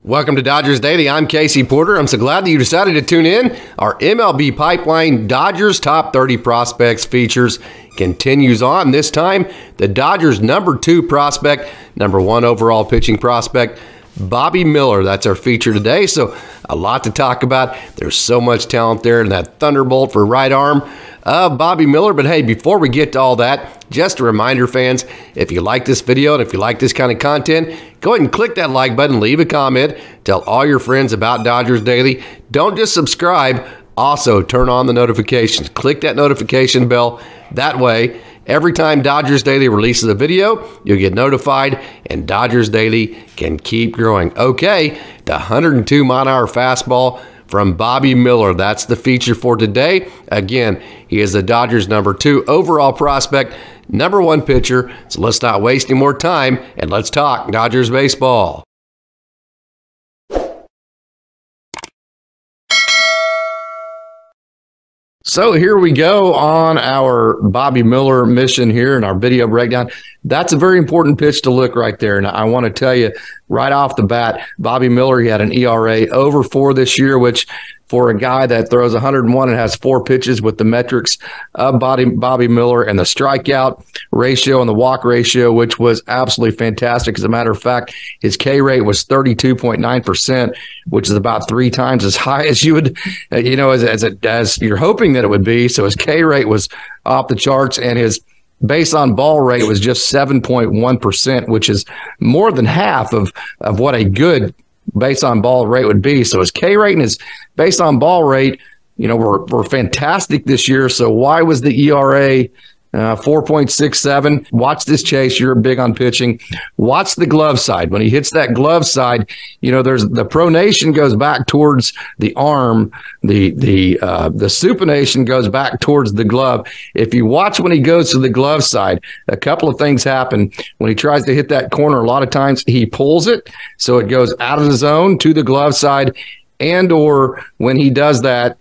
Welcome to Dodgers Daily. I'm Casey Porter. I'm so glad that you decided to tune in. Our MLB Pipeline Dodgers Top 30 Prospects features continues on. This time, the Dodgers' #2 prospect, #1 overall pitching prospect, Bobby Miller. That's our feature today. So a lot to talk about. There's so much talent there in that thunderbolt for right arm of Bobby Miller. But hey, before we get to all that, just a reminder, fans, if you like this video and if you like this kind of content, go ahead and click that like button, leave a comment, tell all your friends about Dodgers Daily. Don't just subscribe, also turn on the notifications. Click that notification bell. That way, every time Dodgers Daily releases a video, you'll get notified and Dodgers Daily can keep growing. Okay, the 102-mile-an-hour fastball from Bobby Miller. That's the feature for today. Again, he is the Dodgers' #2 overall prospect, #1 pitcher. So let's not waste any more time and let's talk Dodgers baseball. So here we go on our Bobby Miller mission here in our video breakdown. That's a very important pitch to look right there. And I want to tell you right off the bat, Bobby Miller, he had an ERA over 4 this year, which for a guy that throws 101 and has 4 pitches with the metrics of Bobby Miller, and the strikeout ratio and the walk ratio, which was absolutely fantastic. As a matter of fact, his K rate was 32.9%, which is about 3 times as high as you would, as you're hoping that it would be. So his K rate was off the charts, and his base on ball rate was just 7.1%, which is more than half of what a good base on ball rate would be. So his K rate and his base on ball rate, were fantastic this year. So why was the ERA 4.67? Watch this, Chase. You're big on pitching. Watch the glove side. When he hits that glove side, there's the pronation goes back towards the arm. The supination goes back towards the glove. If you watch when he goes to the glove side, a couple of things happen. When he tries to hit that corner, a lot of times he pulls it, so it goes out of the zone to the glove side, and or when he does that,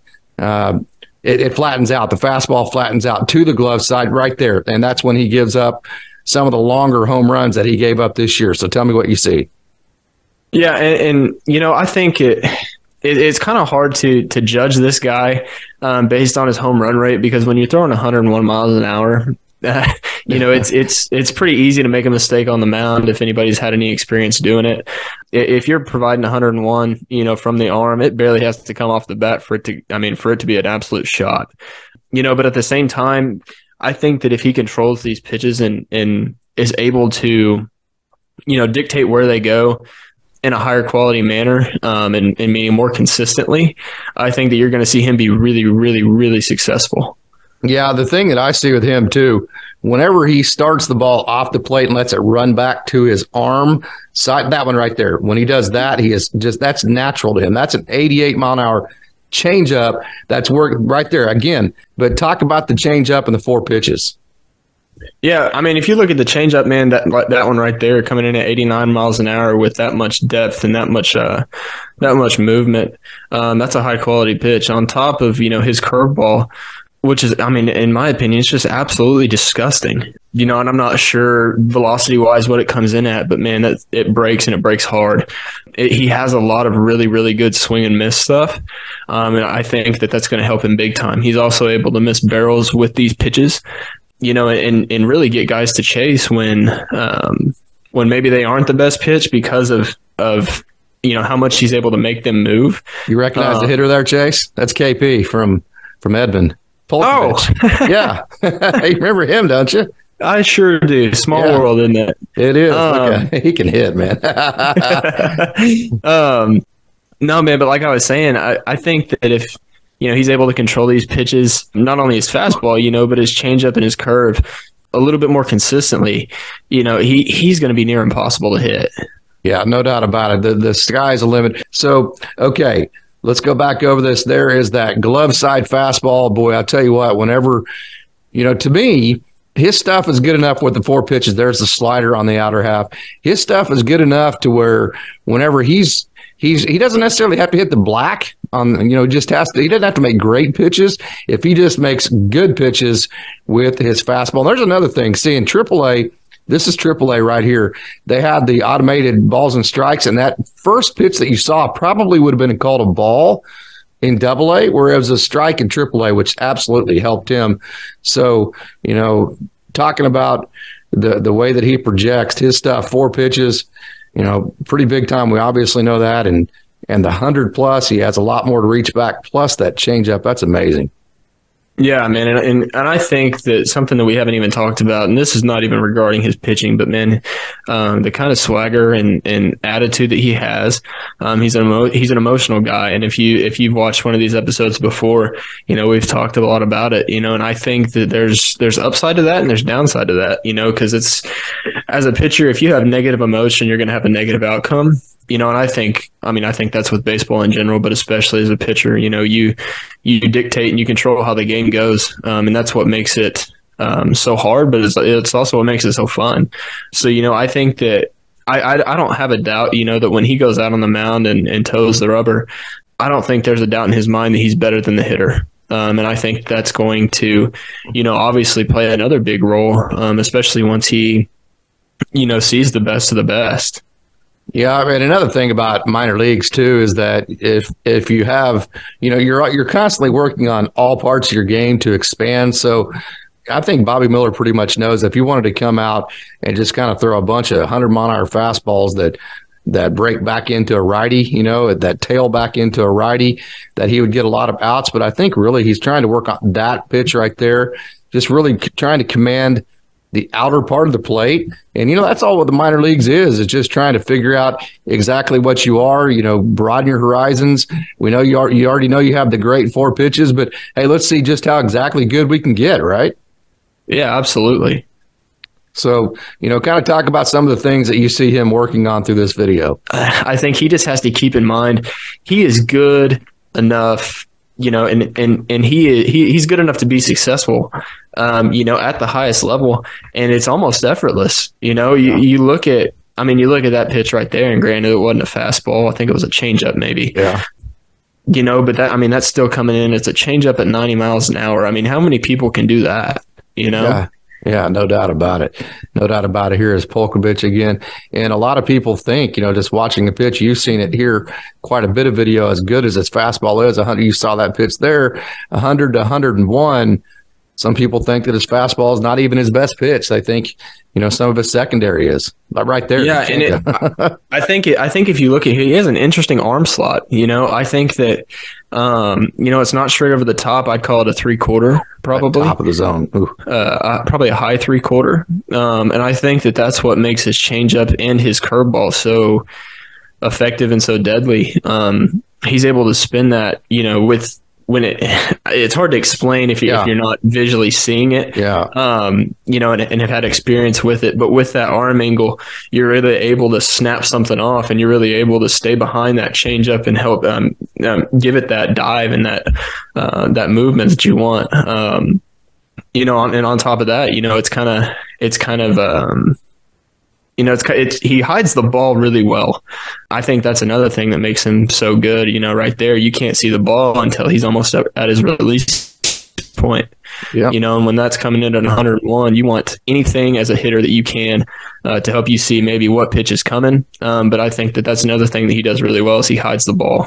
it flattens out. The fastball flattens out to the glove side right there. And that's when he gives up some of the longer home runs that he gave up this year. So tell me what you see. Yeah. And I think it's kind of hard to judge this guy based on his home run rate, because when you're throwing 101 miles an hour, it's pretty easy to make a mistake on the mound if anybody's had any experience doing it. If you're providing 101, from the arm, it barely has to come off the bat for it to be an absolute shot. But at the same time, I think that if he controls these pitches and is able to, dictate where they go in a higher quality manner, and meaning more consistently, I think that you're going to see him be really, really, really successful. Yeah, the thing that I see with him too, whenever he starts the ball off the plate and lets it run back to his arm side, that one right there, when he does that, that's natural to him. That's an 88-mile-an-hour changeup. That's work right there again. But talk about the changeup and the 4 pitches. Yeah, if you look at the changeup, man, that one right there coming in at 89 miles an hour with that much depth and that much movement, that's a high-quality pitch. On top of, his curveball, which is, in my opinion, it's just absolutely disgusting. And I'm not sure velocity-wise what it comes in at, but, man, it breaks, and it breaks hard. He has a lot of really, really good swing and miss stuff, and I think that's going to help him big time. He's also able to miss barrels with these pitches, and really get guys to chase when maybe they aren't the best pitch because of how much he's able to make them move. You recognize the hitter there, Chase? That's KP from Edmond. Polkovich. Oh, yeah. You remember him, don't you? I sure do. Small world, isn't it? It is. He can hit, man. No, man, but like I was saying, I think that if he's able to control these pitches, not only his fastball, but his changeup and his curve a little bit more consistently, he's going to be near impossible to hit. Yeah, no doubt about it. The sky's the limit. So, okay. Let's go back over this. There is that glove side fastball. Boy, I'll tell you what, whenever, to me, his stuff is good enough with the 4 pitches. There's the slider on the outer half. His stuff is good enough to where whenever he doesn't necessarily have to hit the black on, he doesn't have to make great pitches. If he just makes good pitches with his fastball. And there's another thing. See, in AAA, This is AAA right here. They had the automated balls and strikes, and that first pitch that you saw probably would have been called a ball in AA, where it was a strike in AAA, which absolutely helped him. So, talking about the way that he projects his stuff, 4 pitches, pretty big time. We obviously know that. And the 100 plus, he has a lot more to reach back. Plus that changeup, that's amazing. Yeah, man, and I think that something that we haven't even talked about, and this is not even regarding his pitching, but man, the kind of swagger and attitude that he has, he's an emotional guy, and if you've watched one of these episodes before, we've talked a lot about it, and I think that there's upside to that and there's downside to that, because it's, as a pitcher, if you have negative emotion, you're going to have a negative outcome. And I think that's with baseball in general, but especially as a pitcher, you dictate and you control how the game goes. And that's what makes it so hard, but it's also what makes it so fun. So, I think that I don't have a doubt, that when he goes out on the mound and toes the rubber, I don't think there's a doubt in his mind that he's better than the hitter. And I think that's going to, obviously play another big role, especially once he, sees the best of the best. Yeah, I mean, another thing about minor leagues too is that if you have, you're constantly working on all parts of your game to expand. So I think Bobby Miller pretty much knows if you wanted to come out and just kind of throw a bunch of 100-mile-an-hour fastballs that break back into a righty, that tail back into a righty, that he would get a lot of outs. But I think really he's trying to work on that pitch right there, just really trying to command the outer part of the plate. And, that's all what the minor leagues is just trying to figure out exactly what you are, broaden your horizons. We know you already know you have the great 4 pitches, but hey, let's see just how exactly good we can get, right? Yeah, absolutely. So, kind of talk about some of the things that you see him working on through this video. I think he just has to keep in mind he is good enough, and he's good enough to be successful, at the highest level, and it's almost effortless. You look at that pitch right there, and granted, it wasn't a fastball. I think it was a changeup, maybe. Yeah. But that's still coming in. It's a changeup at 90 miles an hour. I mean, how many people can do that? Yeah, no doubt about it. No doubt about it. Here is Polkovich again. And a lot of people think, just watching the pitch, you've seen it here, quite a bit of video, as good as his fastball is. 100, you saw that pitch there, 100 to 101. Some people think that his fastball is not even his best pitch. They think, some of his secondary is right there. Yeah, and I think if you look at, he has an interesting arm slot. I think that it's not straight over the top. I'd call it a 3/4, probably top of the zone. Probably a high 3/4. And I think that that's what makes his changeup and his curveball so effective and so deadly. He's able to spin that, it's hard to explain if you're not visually seeing it, and have had experience with it. But with that arm angle, you're really able to snap something off, and you're really able to stay behind that changeup and help give it that dive and that movement that you want. And on top of that, he hides the ball really well. I think that's another thing that makes him so good. Right there, you can't see the ball until he's almost at his release point. Yeah. And when that's coming in at 101, you want anything as a hitter that you can to help you see maybe what pitch is coming. But I think that's another thing that he does really well is he hides the ball.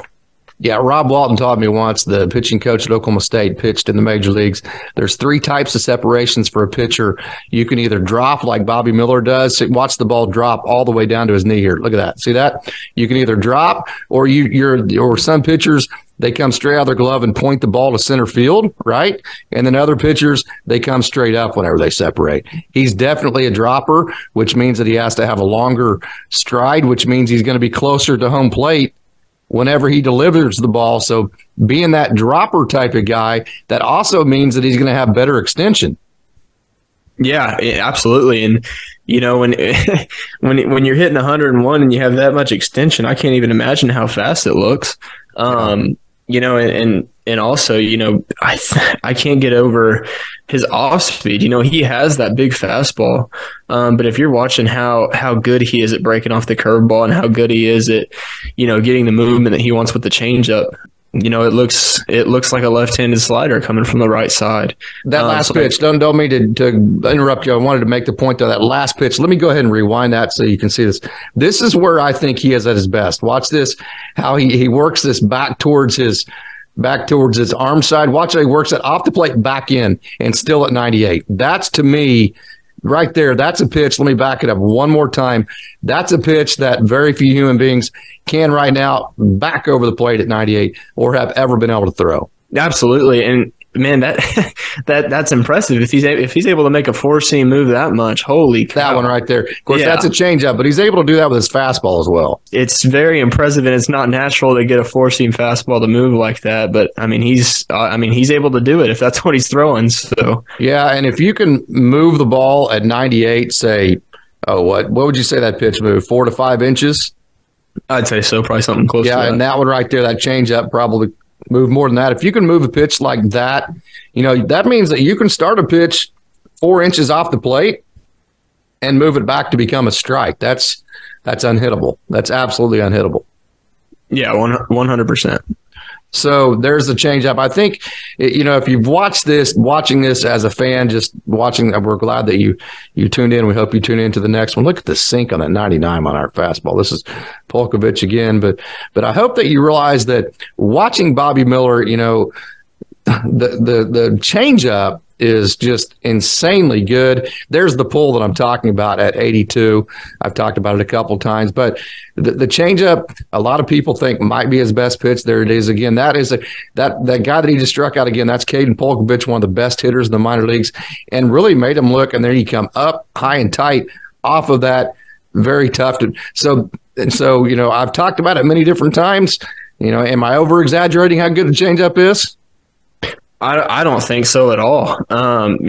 Yeah, Rob Walton taught me once, the pitching coach at Oklahoma State, pitched in the major leagues. There's 3 types of separations for a pitcher. You can either drop like Bobby Miller does. So watch the ball drop all the way down to his knee here. Look at that. See that? You can either drop or or some pitchers, they come straight out of their glove and point the ball to center field, right? And then other pitchers, they come straight up whenever they separate. He's definitely a dropper, which means that he has to have a longer stride, which means he's going to be closer to home plate whenever he delivers the ball. So being that dropper type of guy, that also means that he's going to have better extension. Yeah, absolutely. And, when you're hitting 101 and you have that much extension, I can't even imagine how fast it looks. And also, I can't get over his off speed. He has that big fastball. But if you're watching how good he is at breaking off the curveball and how good he is at, getting the movement that he wants with the changeup, it looks like a left-handed slider coming from the right side. That last pitch, don't mean to interrupt you. I wanted to make the point, though, that last pitch. Let me go ahead and rewind that so you can see this. This is where I think he is at his best. Watch this, how he works this back towards his arm side. Watch how he works it off the plate back in and still at 98. That's, to me, right there, that's a pitch. Let me back it up one more time. That's a pitch that very few human beings can right now back over the plate at 98 or have ever been able to throw. Absolutely. And man, that's impressive. If he's able to make a four-seam move that much, holy cow. That one right there. Of course, that's a changeup, but he's able to do that with his fastball as well. It's very impressive, and it's not natural to get a four-seam fastball to move like that. But I mean, he's able to do it if that's what he's throwing. So yeah, and if you can move the ball at 98, say, what would you say that pitch moved? 4 to 5 inches? I'd say so, probably something close to that. Yeah, and that one right there, that changeup probably move more than that. If you can move a pitch like that, that means that you can start a pitch 4 inches off the plate and move it back to become a strike. That's unhittable. That's absolutely unhittable. Yeah, 100%. So there's the changeup. I think, if you've watching this as a fan, just watching, we're glad that you tuned in. We hope you tune in to the next one. Look at the sink on that 99 on our fastball. This is Polkovich again. But I hope that you realize that watching Bobby Miller, the changeup is just insanely good. There's the pull that I'm talking about at 82. I've talked about it a couple of times, but the changeup, a lot of people think might be his best pitch. There it is again. That is that guy that he just struck out again. That's Caden Polkovich, one of the best hitters in the minor leagues, and really made him look. And then he come up high and tight off of that, very tough. So I've talked about it many different times. Am I over exaggerating how good the changeup is? I don't think so at all. And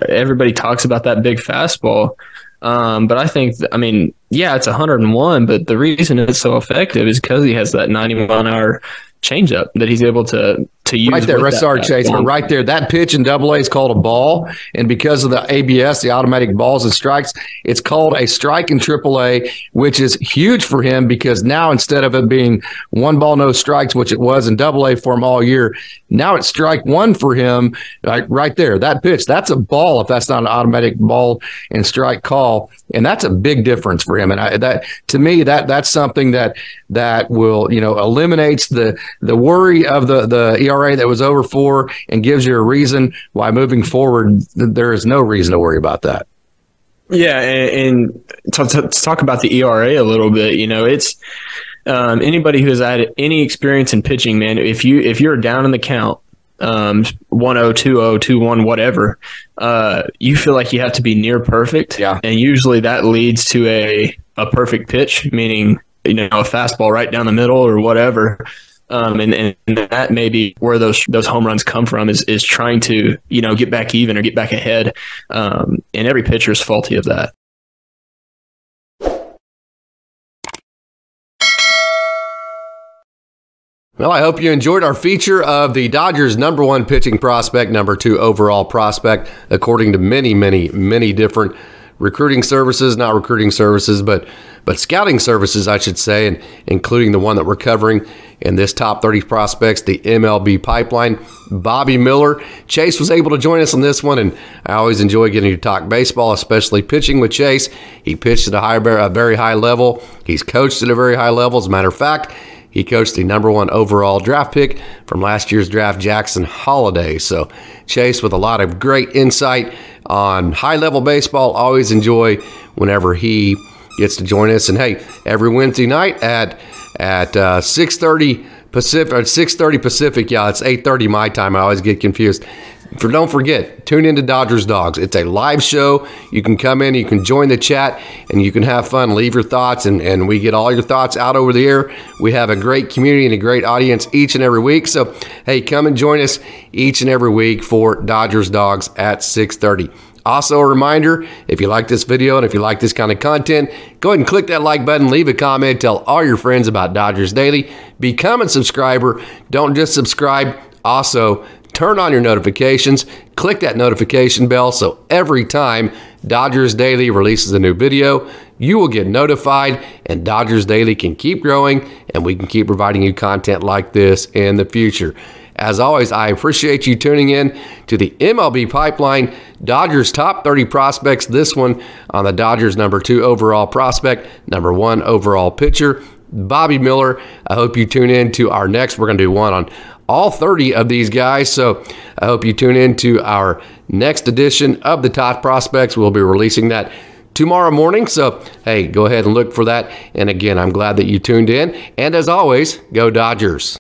everybody talks about that big fastball. But I think, it's 101, but the reason it's so effective is because he has that 90-mile-an-hour changeup that he's able to use. Right there, sorry, Chase, but right there, that pitch in Double A is called a ball, and because of the ABS, the automatic balls and strikes, it's called a strike in Triple A, which is huge for him because now instead of it being 1 ball, no strikes, which it was in Double A for him all year, now it's strike one for him. Right there, that pitch, that's a ball if that's not an automatic ball and strike call, and that's a big difference for him. And that, to me, that's something that will eliminates the worry of the ERA that was over 4 and gives you a reason why moving forward there is no reason to worry about that. Yeah, and to talk about the ERA a little bit, it's anybody who has had any experience in pitching, man, if you're down in the count, 1-0, 2-0, 2-1, whatever, you feel like you have to be near perfect. Yeah. And usually that leads to a perfect pitch, meaning a fastball right down the middle or whatever. And that may be where those home runs come from is trying to, get back even or get back ahead. And every pitcher is faulty of that. Well, I hope you enjoyed our feature of the Dodgers' #1 pitching prospect, #2 overall prospect, according to many, many, many different recruiting services, not recruiting services, but scouting services, I should say, and including the one that we're covering in this top 30 prospects, the MLB Pipeline, Bobby Miller. Chase was able to join us on this one, and I always enjoy getting to talk baseball, especially pitching with Chase. He pitched at a very high level. He's coached at a very high level. As a matter of fact, he coached the #1 overall draft pick from last year's draft, Jackson Holiday. So Chase with a lot of great insight on high-level baseball. Always enjoy whenever he gets to join us. And hey, every Wednesday night at 6:30 Pacific, or 6:30 Pacific, yeah, it's 8:30 my time. I always get confused. Don't forget, tune into Dodgers Dawgs. It's a live show. You can come in, you can join the chat, and you can have fun, leave your thoughts, and we get all your thoughts out over the air. We have a great community and a great audience each and every week. So, hey, come and join us each and every week for Dodgers Dawgs at 6:30. Also, a reminder, if you like this video and if you like this kind of content, go ahead and click that like button, leave a comment, tell all your friends about Dodgers Daily. Become a subscriber. Don't just subscribe. Also, turn on your notifications. Click that notification bell so every time Dodgers Daily releases a new video, you will get notified, and Dodgers Daily can keep growing, and we can keep providing you content like this in the future. As always, I appreciate you tuning in to the MLB Pipeline Dodgers Top 30 Prospects. This one on the Dodgers #2 overall prospect, #1 overall pitcher, Bobby Miller. I hope you tune in to our next. We're going to do one on all 30 of these guys. So I hope you tune in to our next edition of the Top Prospects. We'll be releasing that tomorrow morning. So, hey, go ahead and look for that. And again, I'm glad that you tuned in. And as always, go Dodgers.